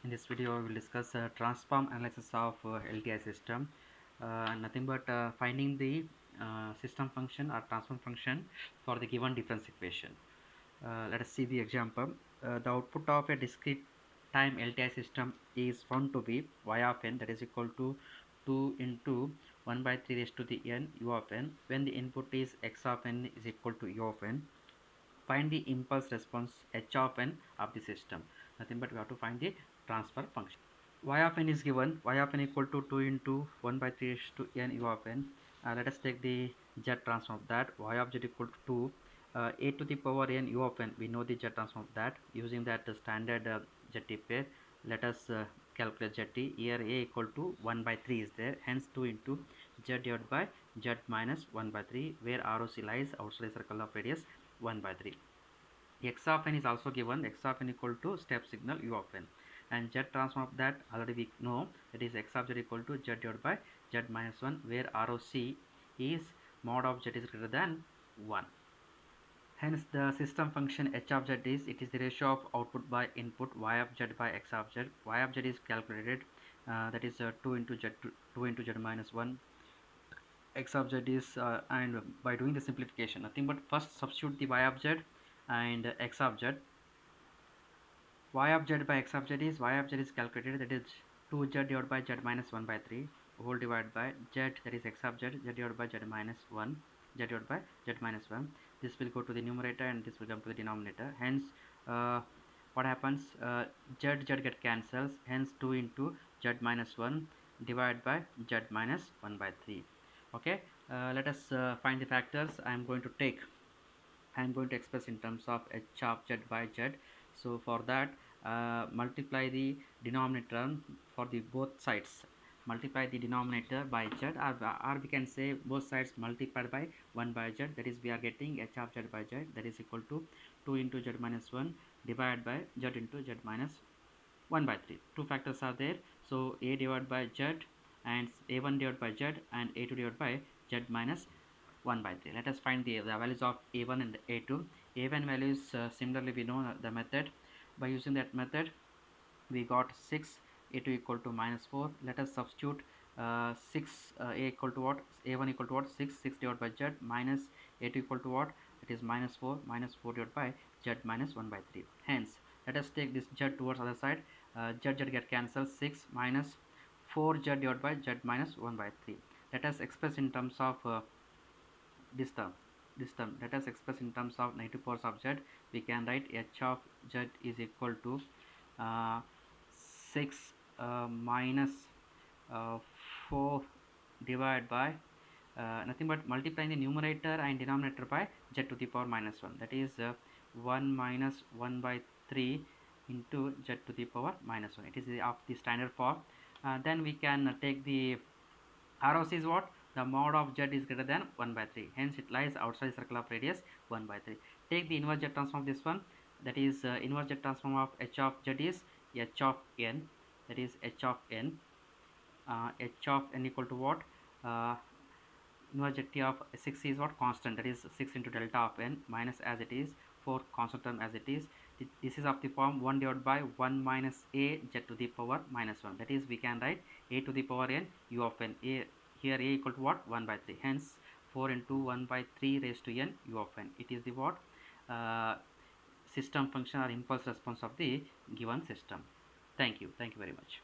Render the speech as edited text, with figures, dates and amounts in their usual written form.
In this video, we will discuss transform analysis of LTI system. Nothing but finding the system function or transform function for the given difference equation. Let us see the example. The output of a discrete time LTI system is found to be y of n, that is equal to 2 into 1 by 3 raised to the n u of n, when the input is x of n is equal to u of n. Find the impulse response h of n of the system. Nothing but we have to find the transfer function. Y of n is given, y of n equal to 2 into 1 by 3 raised to n u of n. Let us take the z transform of that. Y of z equal to 2 a to the power n u of n. We know the z transform of that. Using that standard zt pair, let us calculate zt. Here a equal to 1 by 3 is there, hence 2 into z divided by z minus 1 by 3, where ROC lies outside the circle of radius 1 by 3. X of n is also given, x of n equal to step signal u of n, and z transform of that already we know, that is x of z equal to z divided by z minus 1, where ROC is mod of z is greater than 1. Hence the system function h of z is, it is the ratio of output by input y of z by x of z. Y of z is calculated, that is 2 into z 2 into z minus 1. X of z is and by doing the simplification, nothing but first substitute the y of z and x of z. Y of z by x of z is, y of z is calculated, that is 2z divided by z minus 1 by 3 whole divided by z, that is x of z, z divided by z minus 1, z divided by z minus 1. This will go to the numerator and this will come to the denominator. Hence what happens, z get cancels, hence 2 into z minus 1 divided by z minus 1 by 3. Okay, let us find the factors. I am going to express in terms of h of z by z. So for that, multiply the denominator for the both sides. Multiply the denominator by z, or we can say both sides multiplied by 1 by z. That is, we are getting h of z by z, that is equal to 2 into z minus 1 divided by z into z minus 1 by 3. Two factors are there, so a divided by z and a1 divided by z and a2 divided by z minus 1 by 3. Let us find the values of a1 and a2. A1 values, similarly we know the method. By using that method, we got 6, a2 equal to minus 4. Let us substitute 6, a equal to what, a1 equal to what, 6 divided by z, minus a2 equal to what, it is minus 4 divided by z minus 1 by 3. Hence let us take this z towards other side, z get cancelled, 6 minus 4z divided by z minus 1 by 3. Let us express in terms of this term. Let us express in terms of negative powers of z. We can write h of z is equal to 6 minus 4 divided by nothing but multiplying the numerator and denominator by z to the power minus 1, that is 1 minus 1 by 3 into z to the power minus 1. It is of the standard form. Then we can take the ROC is what? The mod of z is greater than 1 by 3. Hence it lies outside the circle of radius 1 by 3. Take the inverse z transform of this one. That is inverse z transform of h of z is h of n. That is h of n. H of n equal to what? Inverse zt of 6 is what? Constant. That is 6 into delta of n minus as it is 4 constant term as it is. This is of the form 1 divided by 1 minus a z to the power minus 1. That is, we can write a to the power n u of n. Here a equal to what? 1 by 3. Hence 4 into 1 by 3 raised to n u of n. It is the what? System function or impulse response of the given system. Thank you very much.